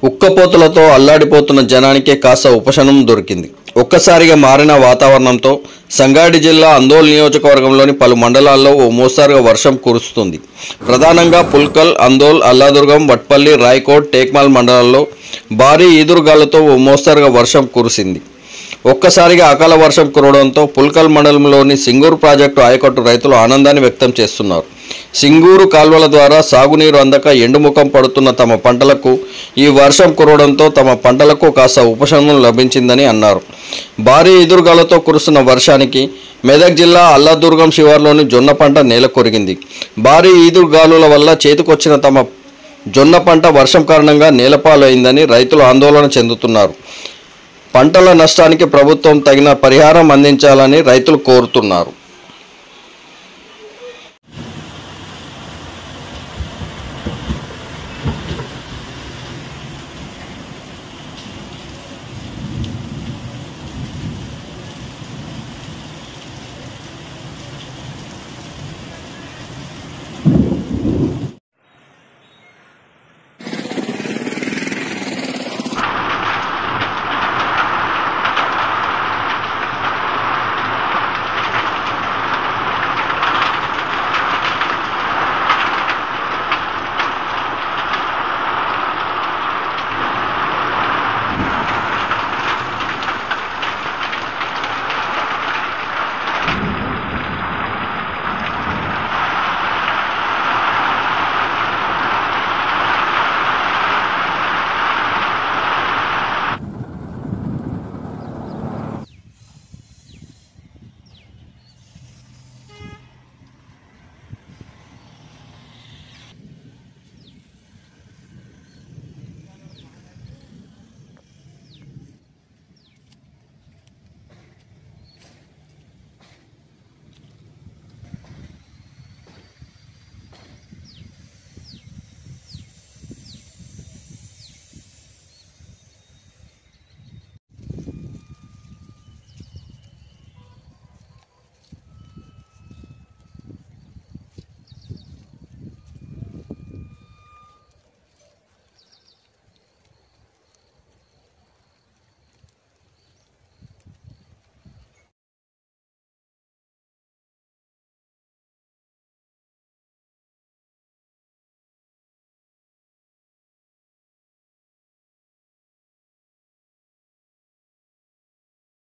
ఉక్కపోతలతో అల్లాడిపోతున్న జనానికి కాస్త ఉపశమనం దొరికింది. ఒక్కసారిగా మారిన వాతావరణంతో సంగారెడ్డి జిల్లా అందోల్ నియోజకవర్గంలోని పలు మండలాల్లో ఓ మోస్తరుగా వర్షం కురుస్తుంది. ప్రధానంగా పుల్కల్, అందోల్, అల్లాదుర్గం, వట్పల్లి, రాయ్కోట్, టేక్మాల్ మండలాల్లో భారీ ఈదురుగాలతో ఓ మోస్తరుగా వర్షం కురిసింది. ఒక్కసారిగా అకాల వర్షం కురవడంతో పుల్కల్ మండలంలోని సింగూరు ప్రాజెక్టు ఆయకట్టు రైతులు ఆనందాన్ని వ్యక్తం చేస్తున్నారు. సింగూరు కాల్వల ద్వారా సాగునీరు అందక ఎండుముఖం పడుతున్న తమ పంటలకు ఈ వర్షం కురవడంతో తమ పంటలకు కాస్త ఉపశమనం లభించిందని అన్నారు. భారీ ఎదురుగాలతో కురుస్తున్న వర్షానికి మెదక్ జిల్లా అల్లాదుర్గం శివార్లోని జొన్న పంట నేల కొరిగింది. భారీ ఈదురుగాలుల వల్ల చేతికొచ్చిన తమ జొన్న పంట వర్షం కారణంగా నేలపాలు అయిందని రైతులు ఆందోళన చెందుతున్నారు. పంటల నష్టానికి ప్రభుత్వం తగిన పరిహారం అందించాలని రైతులు కోరుతున్నారు.